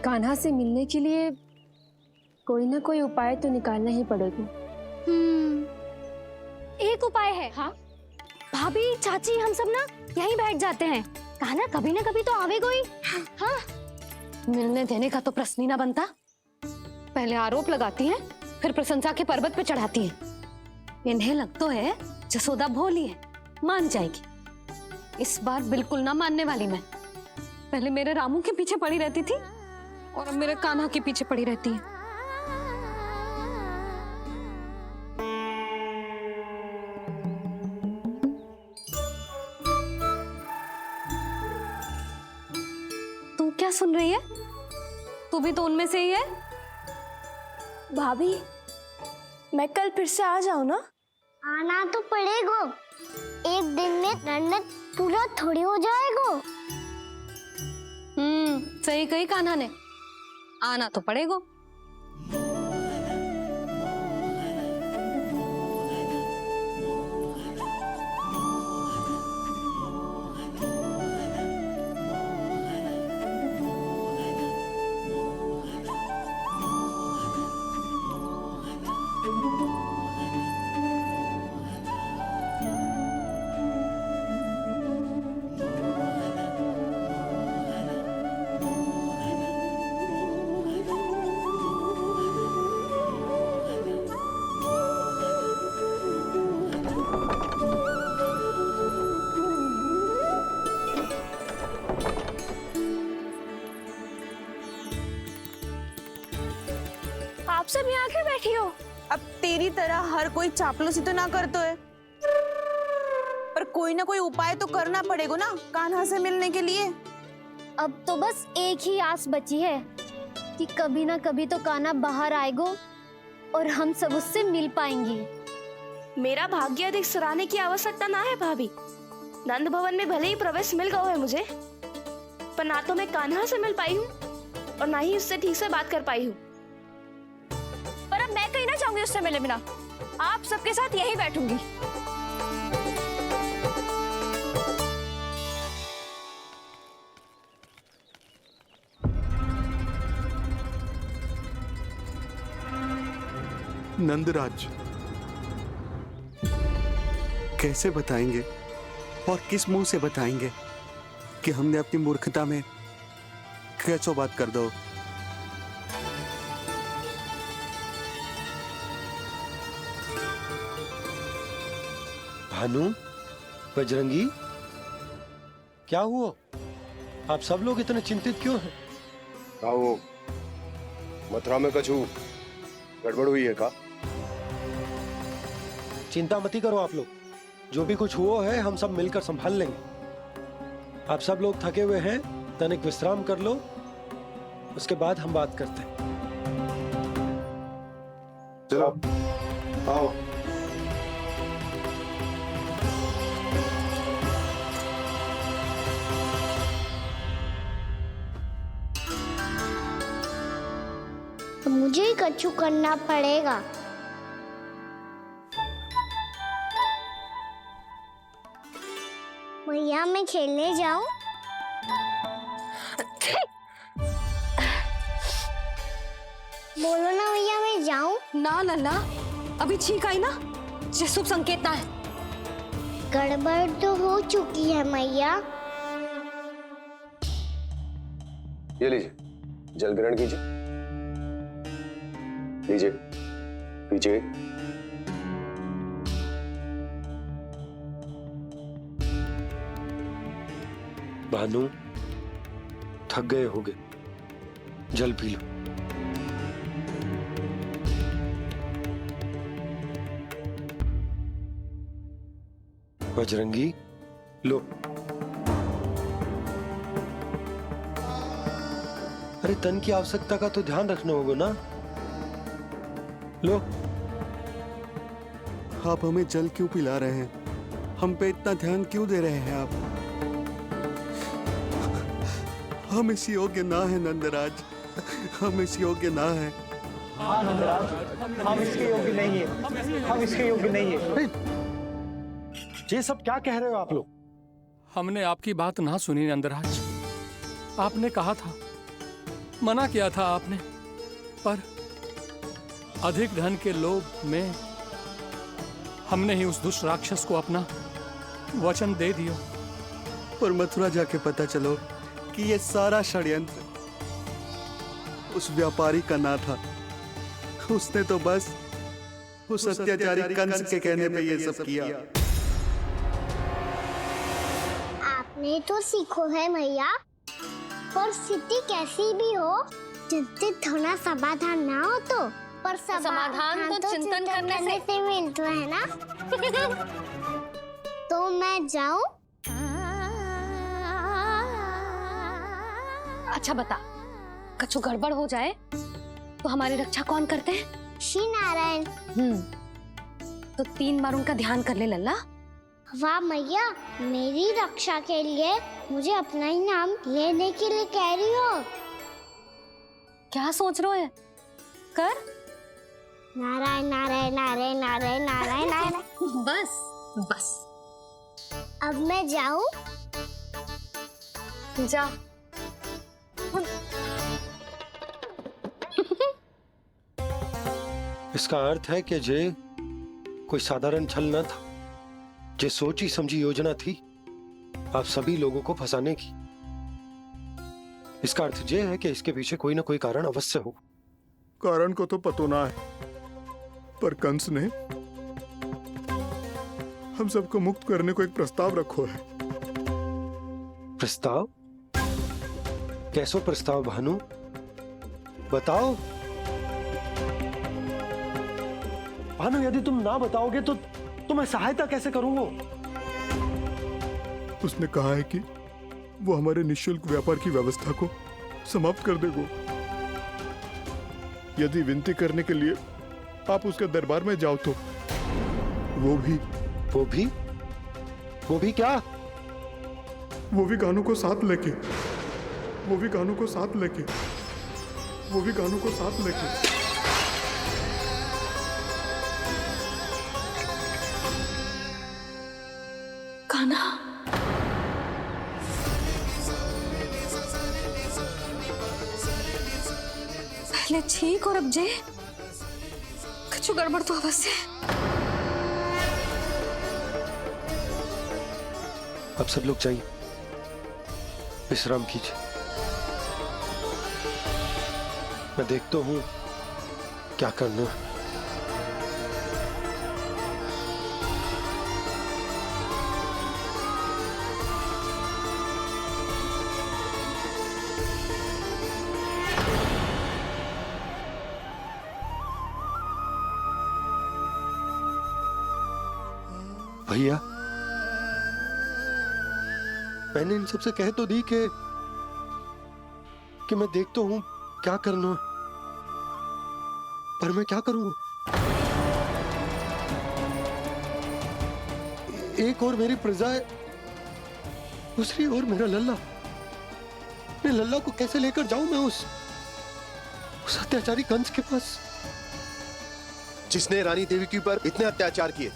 कान्हा से मिलने के लिए कोई ना कोई उपाय तो निकालना ही पड़ेगा। एक उपाय है। हाँ भाभी, चाची, हम सब ना यहीं बैठ जाते हैं। कान्हा कभी ना कभी तो आवेगा ही। हाँ, मिलने देने का तो प्रश्न ही ना बनता। पहले आरोप लगाती हैं, फिर प्रशंसा के पर्वत पे चढ़ाती हैं। इन्हें लगता है जसोदा भोली है, मान जाएगी। इस बार बिल्कुल ना मानने वाली मैं। पहले मेरे रामू के पीछे पड़ी रहती थी और अब मेरे कान्हा के पीछे पड़ी रहती है। तू क्या सुन रही है? तू भी तो उनमें से ही है। भाभी, मैं कल फिर से आ जाऊं ना? आना तो पड़ेगा। एक दिन में रन्नत पूरा थोड़ी हो जाएगा। सही कही कान्हा ने, आना तो पड़ेगा। आप सब यहाँ क्यों बैठी हो? अब तेरी तरह हर कोई चापलूसी तो ना करता है, पर कोई ना कोई उपाय तो करना पड़ेगा ना कान्हा से मिलने के लिए। अब तो बस एक ही आस बची है कि कभी ना कभी तो कान्हा बाहर आएगा और हम सब उससे मिल पाएंगे। मेरा भाग्य अधिक सराहने की आवश्यकता ना है भाभी। नंद भवन में भले ही प्रवेश मिल गया है मुझे, पर ना तो मैं कान्हा से मिल पाई हूँ और ना ही उससे ठीक से बात कर पाई हूँ। पर अब मैं कहीं ना जाऊंगी उससे मिले बिना। आप सबके साथ यहीं बैठूंगी। नंदराज, कैसे बताएंगे और किस मुंह से बताएंगे कि हमने अपनी मूर्खता में कैसो बात कर दो। भानु, बजरंगी, क्या हुआ? आप सब लोग इतने चिंतित क्यों हैं? वो मथुरा में कछु गड़बड़ हुई है का? चिंता मत करो आप लोग, जो भी कुछ हुआ है हम सब मिलकर संभाल लेंगे। आप सब लोग थके हुए हैं, तनिक विश्राम कर लो, उसके बाद हम बात करते हैं। चलो आओ। तो मुझे ही कछु करना पड़ेगा। मैया, मैं खेलने जाऊं? बोलो ना मैया, मैं जाऊं? ना लल्ला, अभी छींक आई ना, ये शुभ संकेत ना है। गड़बड़ तो हो चुकी है मैया। ये लीजिए, जल ग्रहण कीजिए। लीजिए, पीछे। भानु, थक गए होगे, जल पी लो। बजरंगी, लो। अरे तन की आवश्यकता का तो ध्यान रखना होगा ना। लो। आप हमें जल क्यों पिला रहे हैं? हम पे इतना ध्यान क्यों दे रहे हैं आप? हम इस योग्य ना है नंदराज, हम इस योग्य ना है। हाँ नंदराज, हम इसके योग्य नहीं है, हम इसके योग्य नहीं है। ये सब क्या कह रहे हो आप लोग? हमने आपकी बात ना सुनी नंदराज। आपने कहा था मना किया था आपने, पर अधिक धन के लोभ में हमने ही उस दुष्ट राक्षस को अपना वचन दे दिया। पर मथुरा जाके पता चलो कि ये सारा षड्यंत्र उस व्यापारी का ना था। उसने तो बस उस अत्याचारी कंस के कहने पे ये सब किया। आपने तो सीखो है भैया, पर स्थिति कैसी भी हो, चिंतित होना समाधान ना हो तो, पर समाधान तो चिंतन करने से मिलता है ना। तो मैं जाऊं? अच्छा बता, कछु गड़बड़ हो जाए तो हमारी रक्षा कौन करते हैं? श्री नारायण। तो 3 बार उनका ध्यान कर ले लल्ला। वाह मैया, मेरी रक्षा के लिए मुझे अपना ही नाम लेने के लिए कह रही हो? क्या सोच रहे हो? कर। नारायण नारायण नारायण नारायण नारायण नारायण। बस बस, अब मैं जाऊं? जा। इसका अर्थ है कि जे कोई साधारण छल न था, जे सोची समझी योजना थी आप सभी लोगों को फंसाने की। इसका अर्थ ये है कि इसके पीछे कोई ना कोई कारण अवश्य हो। कारण को तो पतो ना है, पर कंस ने हम सबको मुक्त करने को एक प्रस्ताव रखो है। प्रस्ताव? कैसो प्रस्ताव भानु, बताओ। भानु, यदि तुम ना बताओगे तो मैं सहायता कैसे करूंगा? उसने कहा है कि वो हमारे निःशुल्क व्यापार की व्यवस्था को समाप्त कर देगा यदि विनती करने के लिए आप उसके दरबार में जाओ तो। वो भी क्या? वो भी गानों को साथ लेके कान्हा, पहले ठीक और अब जे कुछ गड़बड़ तो अवश्य है। अब सब लोग जाइए, विश्राम कीजिए। मैं देखता हूं क्या करना है। भैया, मैंने इन सबसे कह तो दी कि मैं देखता हूं क्या करना, पर मैं क्या करूंगा? एक और मेरी प्रजा है, दूसरी ओर मेरा लल्ला। मैं लल्ला को कैसे लेकर जाऊं मैं उस अत्याचारी कंस के पास? जिसने रानी देवी के ऊपर इतने अत्याचार किए,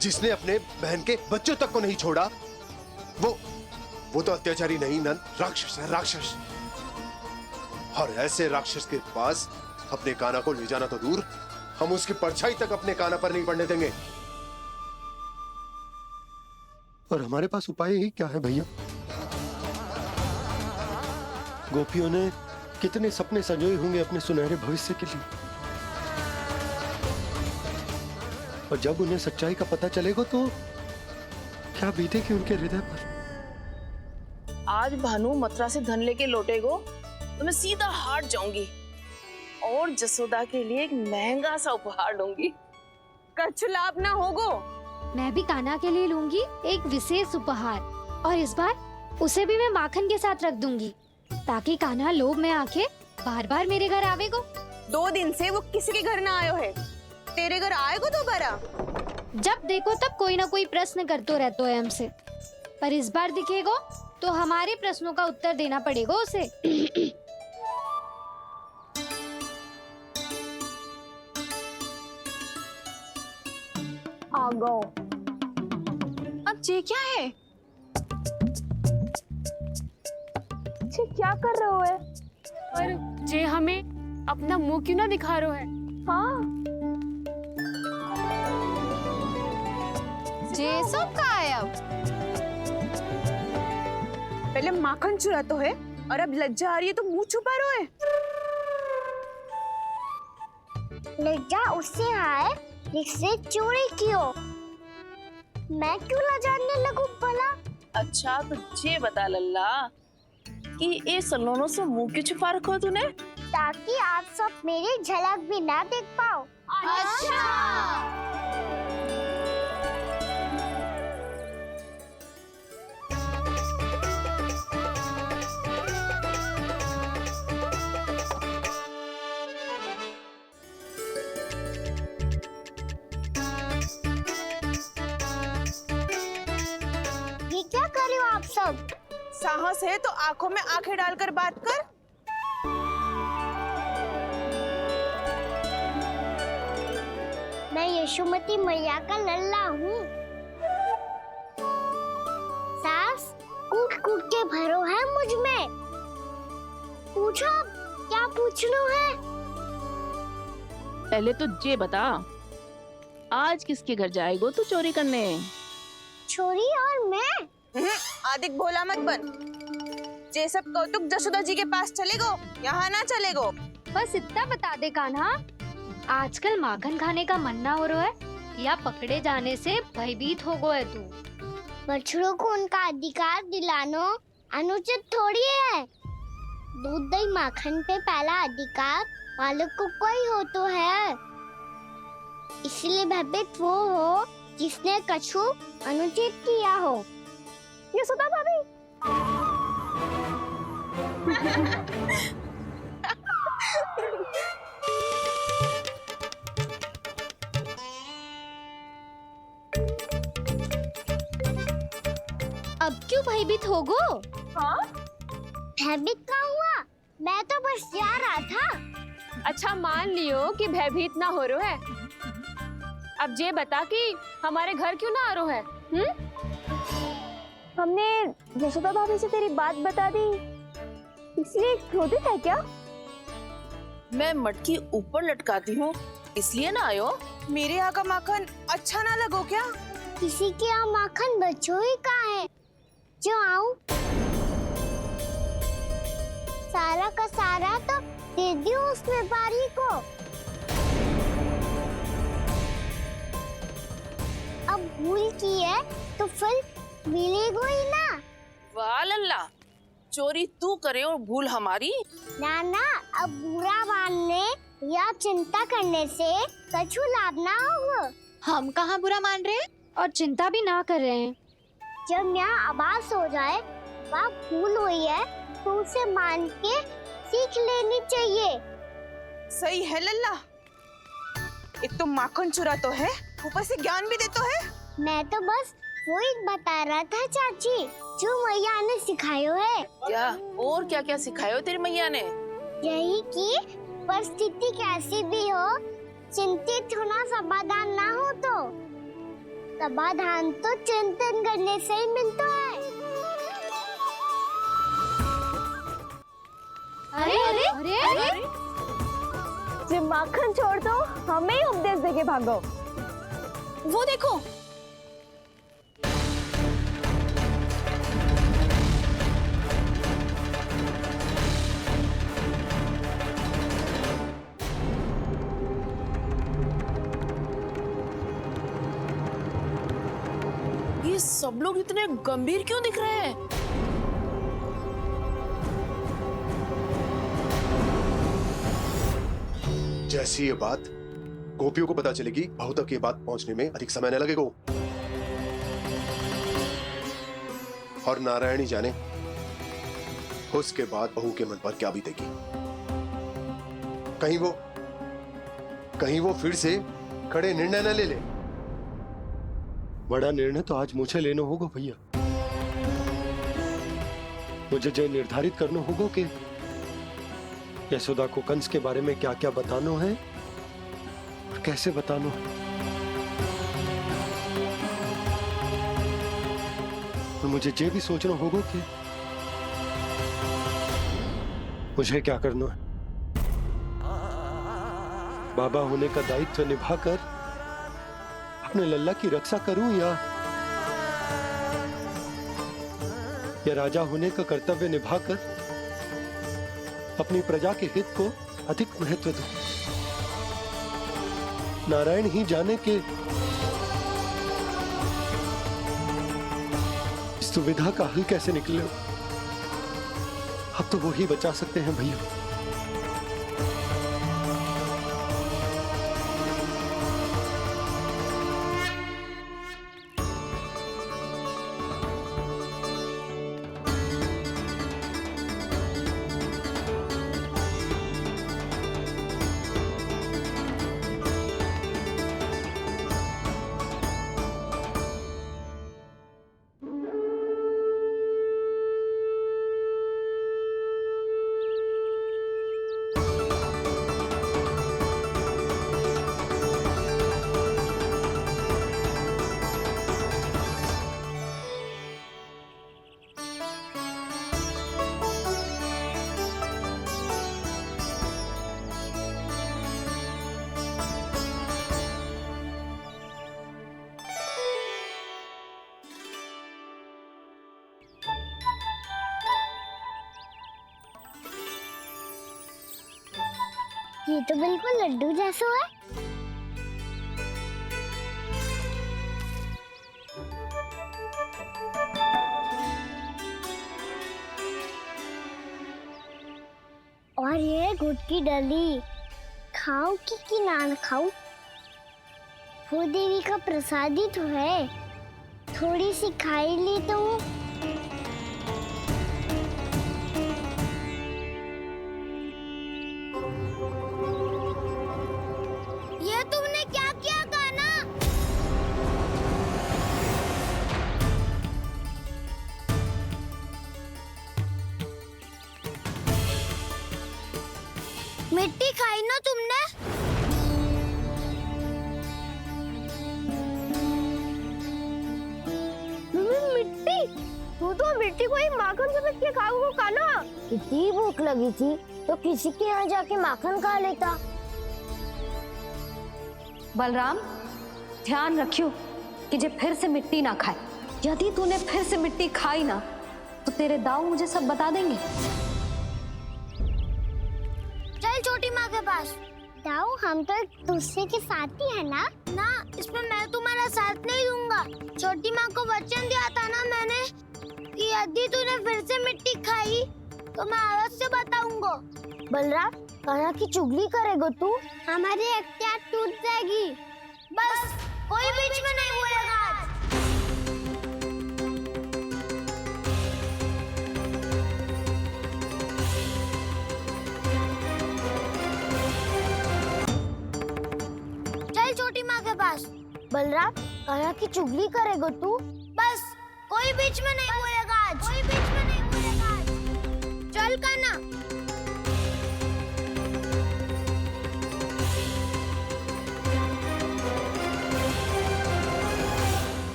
जिसने अपने बहन के बच्चों तक को नहीं छोड़ा, वो तो अत्याचारी नहीं नंद, राक्षस है, राक्षस। और ऐसे राक्षस के पास अपने कान्हा को ले जाना तो दूर, हम उसकी परछाई तक अपने कान्हा पर नहीं पड़ने देंगे। और हमारे पास उपाय ही क्या है भैया? गोपियों ने कितने सपने संजोए होंगे अपने सुनहरे भविष्य के लिए, और जब उन्हें सच्चाई का पता चलेगा तो क्या बीतेगी उनके हृदय पर? आज भानु मथुरा से धन लेके लौटेगो तो मैं सीधा हाट जाऊंगी और जसोदा के लिए एक महंगा सा उपहार लूंगी। कछु लाभ ना होगो। मैं भी कान्हा के लिए लूंगी एक विशेष उपहार, और इस बार उसे भी मैं माखन के साथ रख दूंगी, ताकि कान्हा लोभ में आके बार बार मेरे घर आवेगो। 2 दिन से वो किसी के घर ना आयो है, तेरे घर आएगो दोबारा? जब देखो तब कोई ना कोई प्रश्न करते रहते है हमसे, पर इस बार दिखेगो तो हमारे प्रश्नों का उत्तर देना पड़ेगा उसे। आ गो। अब ये क्या है? ये क्या कर रहे हो? पर जे हमें अपना मुंह क्यों ना दिखा रहा है? हाँ, जे सब का है अब? पहले माखन चुरा तो है और अब लज्जा आ रही है तो मुंह छुपा रहे है। लज्जा उससे आए जिसने चोरी की हो। मैं क्यों लजाने लगूं भला? अच्छा तो ये बता लल्ला कि ये सलोनों से मुंह क्यों छुपा रखो तूने? ताकि आप सब मेरी झलक भी ना देख पाओ। ये क्या कर रहे हो आप सब? साहस है तो आंखों में आंखें डालकर बात कर। मैं यशोमती मैया का लल्ला हूँ। सास कूट कूट के भरो है मुझ में। पूछो क्या पूछना है? पहले तो ये बता, आज किसके घर जाएगो तू चोरी करने? छोरी और मैं? आदिक भोला मत बन। ये सब कौतुक जसोदा जी के पास चलेगो, यहाँ ना चलेगो। बस इतना बता दे कान्हा, आजकल माखन खाने का मन ना हो रहा है या पकड़े जाने से भयभीत हो गए तू? बछड़ों को उनका अधिकार दिलाना अनुचित थोड़ी है। दूध दही माखन पे पहला अधिकार मालिक को कोई हो तो है। इसलिए भयभीत वो हो जिसने कछु अनुचित किया हो। यशोदा भाभी, अब क्यों भयभीत हो गो? हाँ? भयभीत का हुआ? मैं तो बस जा रहा था। अच्छा मान लियो कि भयभीत ना हो रहा है। अब ये बता कि हमारे घर क्यों ना आ रहा है? हमने यशोदा भाभी से तेरी बात बता दी, इसलिए क्रोधित है क्या? मैं मटकी ऊपर लटकाती हूँ इसलिए ना आयो? मेरे यहाँ का माखन अच्छा ना लगो क्या? किसी के यहाँ माखन बच्चों ही कहाँ है जो आऊं? सारा का सारा तो दे दियो उस व्यापारी को। अब भूल की है तो फिर मिलेगो ही ना। वाह लल्ला, चोरी तू करे और भूल हमारी। ना ना, अब बुरा मानने या चिंता करने से कछु लाभ ना होगा। हम कहाँ बुरा मान रहे हैं और चिंता भी ना कर रहे हैं। जब यहाँ आभास हो जाए वह भूल हुई है तो उसे मान के सीख लेनी चाहिए। सही है लल्ला, एक तो माखन चुरा तो है, ऊपर से ज्ञान भी दे तो है। मैं तो बस वही बता रहा था चाची जो मैया ने सिखायो है। क्या और क्या क्या सिखायो तेरी मैया ने? यही कि परिस्थिति कैसी भी हो चिंतित होना समाधान ना हो तो समाधान तो चिंतन करने से ही मिलता है। अरे अरे अरे, अरे? जब माखन छोड़ दो हमें ही उपदेश देके भागो। वो देखो, ये सब लोग इतने गंभीर क्यों दिख रहे हैं? जैसी ये बात गोपियों को पता चलेगी, बहू तक ये बात पहुंचने में अधिक समय न लगेगा। और नारायणी जाने उसके बाद बहू के मन पर क्या बीतेगी। कहीं वो फिर से खड़े निर्णय न ले ले। बड़ा निर्णय तो आज मुझे लेना होगा भैया। मुझे जो निर्धारित करना होगा कि यशोदा को कंस के बारे में क्या क्या बताना है और कैसे बताना है। और मुझे ये भी सोचना होगा कि मुझे क्या करना है? बाबा होने का दायित्व निभाकर अपने लल्ला की रक्षा करूं या राजा होने का कर्तव्य निभाकर अपनी प्रजा के हित को अधिक महत्व दूं? नारायण ही जाने के इस दुविधा का हल कैसे निकले। अब तो वो ही बचा सकते हैं भैया। ये तो बिल्कुल लड्डू जैसा है। और ये गुड़ की डली खाऊं कि ना खाऊं? वो देवी का प्रसाद ही तो है, थोड़ी सी खाई ली तो। ये तुमने क्या किया कान्हा? मिट्टी खाई ना तुमने? मिट्टी? तू तो मिट्टी को ही माखन समझ के खाओगे कान्हा। इतनी भूख लगी थी तो किसी के यहाँ जाके माखन खा लेता। बलराम, ध्यान रखियो कि जे फिर से मिट्टी ना खाए। यदि तूने फिर से मिट्टी खाई ना तो तेरे दाऊ मुझे सब बता देंगे। चल छोटी माँ के पास। दाऊ, हम तो एक दूसरे के साथी है ना? ना, इसमें मैं तुम्हारा साथ नहीं दूंगा। छोटी माँ को वचन दिया था ना मैंने कि यदि तूने फिर से मिट्टी खाई तो मैं आवाज से बताऊंगा। बलराम, कान्हा की चुगली करेगा तू? हमारी अख्तियार टूट जाएगी। बस कोई बीच में नहीं बोलेगा आज। चल छोटी माँ के पास। बलराम, कान्हा की चुगली करेगा तू? बस कोई बीच में नहीं बोलेगा आज। कोई बीच में नहीं बोलेगा आज। चल कान्हा।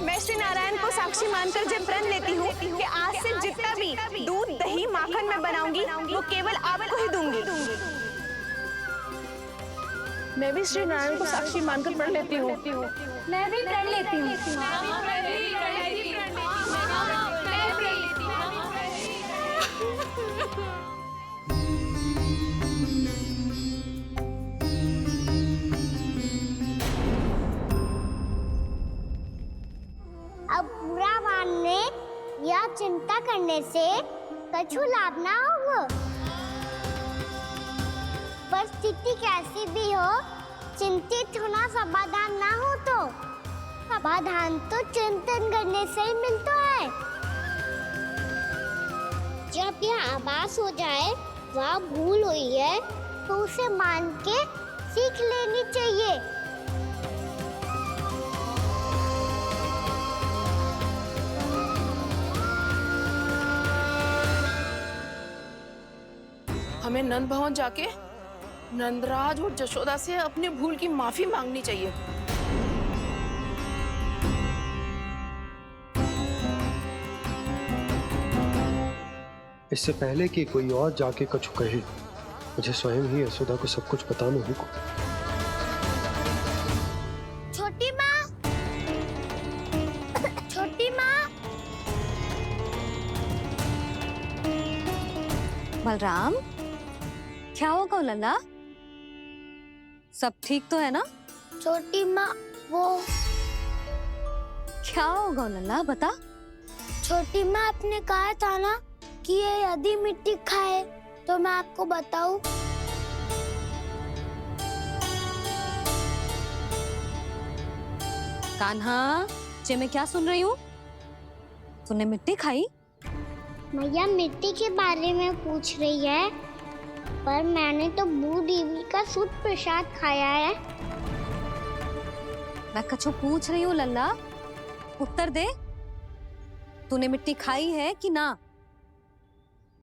मैं श्री नारायण को साक्षी मानकर जब प्रण लेती हूँ कि आज से जितना भी दूध, दही, माखन मैं बनाऊंगी वो केवल आपको ही दूंगी। मैं भी श्री नारायण को साक्षी मानकर प्रण लेती हूँ। मैं भी प्रण लेती हूँ। अब बुरा मानने या चिंता करने से कछु लाभ ना होगा। परिस्थिति कैसी भी हो, चिंतित होना समाधान ना हो तो समाधान तो चिंतन करने से ही मिलता है। जब यह आभास हो जाए वह भूल हुई है तो उसे मान के सीख लेनी चाहिए। हमें नंद भवन जाके नंदराज और जशोदा से अपनी भूल की माफी मांगनी चाहिए। इससे पहले कि कोई और जाके कछु कहे, मुझे स्वयं ही यशोदा को सब कुछ बताना होगा। छोटी माँ, छोटी माँ। बलराम, क्या होगा लल्ला? सब ठीक तो है ना? छोटी माँ, वो क्या होगा लल्ला, बता। छोटी माँ, आपने कहा था ना कि ये यदि मिट्टी खाए तो मैं आपको बताऊं। कान्हा, जे मैं क्या सुन रही हूँ? तूने मिट्टी खाई? मैया मिट्टी के बारे में पूछ रही है, पर मैंने तो भू देवी का शुद्ध प्रसाद खाया है। मैं कछु पूछ रही हूँ लल्ला, उत्तर दे। तूने मिट्टी खाई है कि ना?